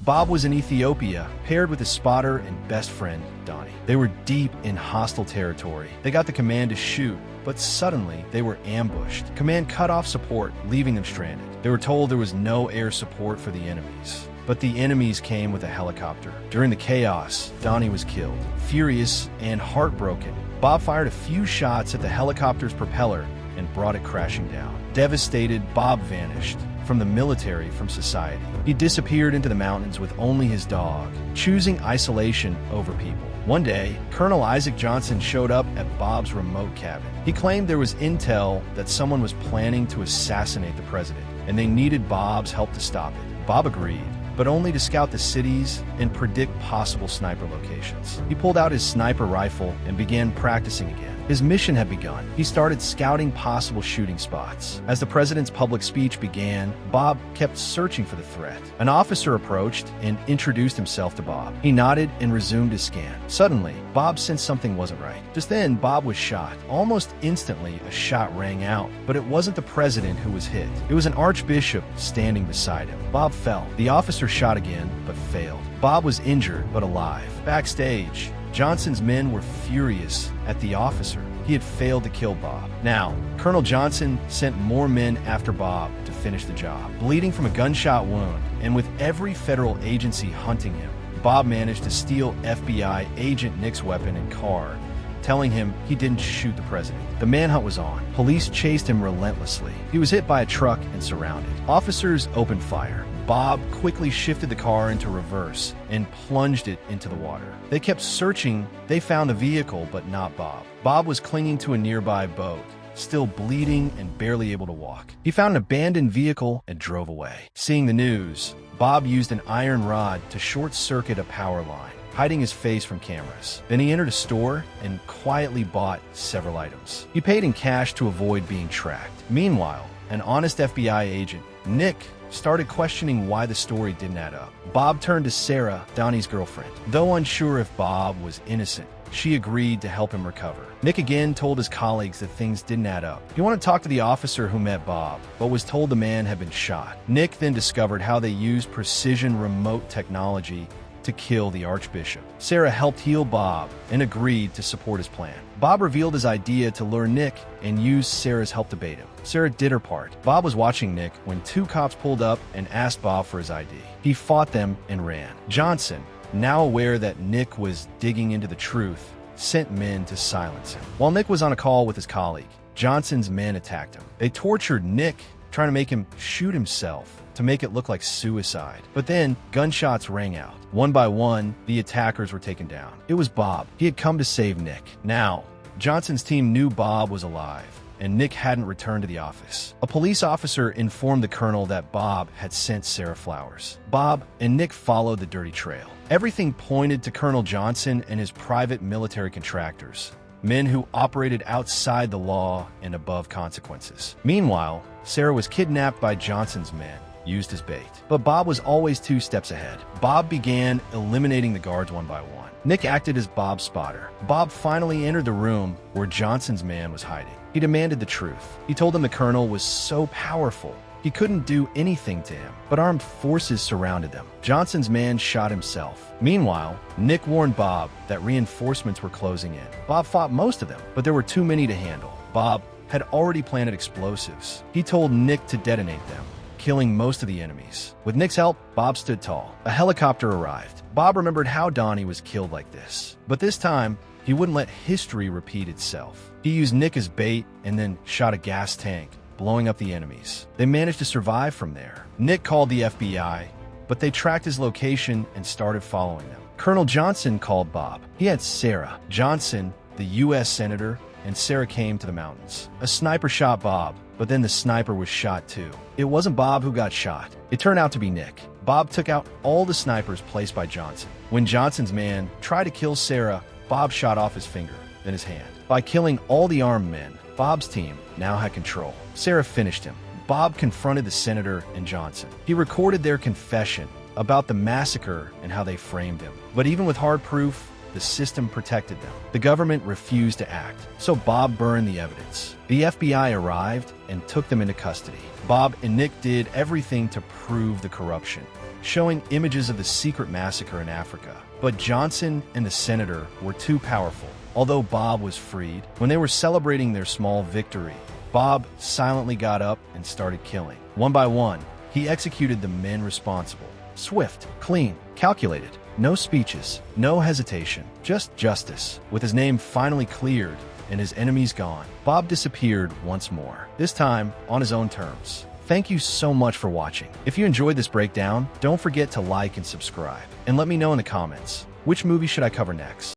Bob was in Ethiopia, paired with his spotter and best friend, Donnie. They were deep in hostile territory. They got the command to shoot, but suddenly they were ambushed. Command cut off support, leaving them stranded. They were told there was no air support for the enemies. But the enemies came with a helicopter. During the chaos, Donnie was killed. Furious and heartbroken, Bob fired a few shots at the helicopter's propeller and brought it crashing down. Devastated, Bob vanished from the military, from society. He disappeared into the mountains with only his dog, choosing isolation over people. One day, Colonel Isaac Johnson showed up at Bob's remote cabin. He claimed there was intel that someone was planning to assassinate the president, and they needed Bob's help to stop it. Bob agreed, but only to scout the cities and predict possible sniper locations. He pulled out his sniper rifle and began practicing again. His mission had begun. He started scouting possible shooting spots. As the president's public speech began, Bob kept searching for the threat. An officer approached and introduced himself to Bob. He nodded and resumed his scan. Suddenly, Bob sensed something wasn't right. Just then, Bob was shot. Almost instantly, a shot rang out, but it wasn't the president who was hit. It was an archbishop standing beside him. Bob fell. The officer shot again, but failed. Bob was injured, but alive. Backstage, Johnson's men were furious at the officer. He had failed to kill Bob. Now, Colonel Johnson sent more men after Bob to finish the job. Bleeding from a gunshot wound, and with every federal agency hunting him, Bob managed to steal FBI agent Nick's weapon and car, telling him he didn't shoot the president. The manhunt was on. Police chased him relentlessly. He was hit by a truck and surrounded. Officers opened fire. Bob quickly shifted the car into reverse and plunged it into the water. They kept searching. They found the vehicle, but not Bob. Bob was clinging to a nearby boat, still bleeding and barely able to walk. He found an abandoned vehicle and drove away. Seeing the news, Bob used an iron rod to short-circuit a power line, hiding his face from cameras. Then he entered a store and quietly bought several items. He paid in cash to avoid being tracked. Meanwhile, an honest FBI agent, Nick, started questioning why the story didn't add up. Bob turned to Sarah, Donnie's girlfriend. Though unsure if Bob was innocent, she agreed to help him recover. Nick again told his colleagues that things didn't add up. He wanted to talk to the officer who met Bob, but was told the man had been shot. Nick then discovered how they used precision remote technology to kill the archbishop. Sarah helped heal Bob and agreed to support his plan. Bob revealed his idea to lure Nick and used Sarah's help to bait him. Sarah did her part. Bob was watching Nick when two cops pulled up and asked Bob for his ID. He fought them and ran. Johnson, now aware that Nick was digging into the truth, sent men to silence him. While Nick was on a call with his colleague, Johnson's men attacked him. They tortured Nick, trying to make him shoot himself to make it look like suicide. But then, gunshots rang out. One by one, the attackers were taken down. It was Bob. He had come to save Nick. Now, Johnson's team knew Bob was alive, and Nick hadn't returned to the office. A police officer informed the colonel that Bob had sent Sarah flowers. Bob and Nick followed the dirty trail. Everything pointed to Colonel Johnson and his private military contractors, men who operated outside the law and above consequences. Meanwhile, Sarah was kidnapped by Johnson's men, used as bait. But Bob was always 2 steps ahead. Bob began eliminating the guards one by one. Nick acted as Bob's spotter. Bob finally entered the room where Johnson's man was hiding. He demanded the truth. He told him the colonel was so powerful, he couldn't do anything to him, but armed forces surrounded them. Johnson's man shot himself. Meanwhile, Nick warned Bob that reinforcements were closing in. Bob fought most of them, but there were too many to handle. Bob had already planted explosives. He told Nick to detonate them, killing most of the enemies. With Nick's help, Bob stood tall. A helicopter arrived. Bob remembered how Donnie was killed like this. But this time, he wouldn't let history repeat itself. He used Nick as bait and then shot a gas tank, blowing up the enemies. They managed to survive from there. Nick called the FBI, but they tracked his location and started following them. Colonel Johnson called Bob. He had Sarah. Johnson, the U.S. Senator, and Sarah came to the mountains. A sniper shot Bob, but then the sniper was shot too. It wasn't Bob who got shot. It turned out to be Nick. Bob took out all the snipers placed by Johnson. When Johnson's man tried to kill Sarah, Bob shot off his finger, then his hand. By killing all the armed men, Bob's team now had control. Sarah finished him. Bob confronted the senator and Johnson. He recorded their confession about the massacre and how they framed him. But even with hard proof, the system protected them. The government refused to act, so Bob burned the evidence. The FBI arrived and took them into custody. Bob and Nick did everything to prove the corruption. showing images of the secret massacre in Africa. But Johnson and the senator were too powerful. Although Bob was freed, when they were celebrating their small victory, Bob silently got up and started killing. One by one, he executed the men responsible. Swift, clean, calculated. No speeches, no hesitation, just justice. With his name finally cleared and his enemies gone, Bob disappeared once more, this time on his own terms. Thank you so much for watching. If you enjoyed this breakdown, don't forget to like and subscribe. And let me know in the comments, which movie should I cover next?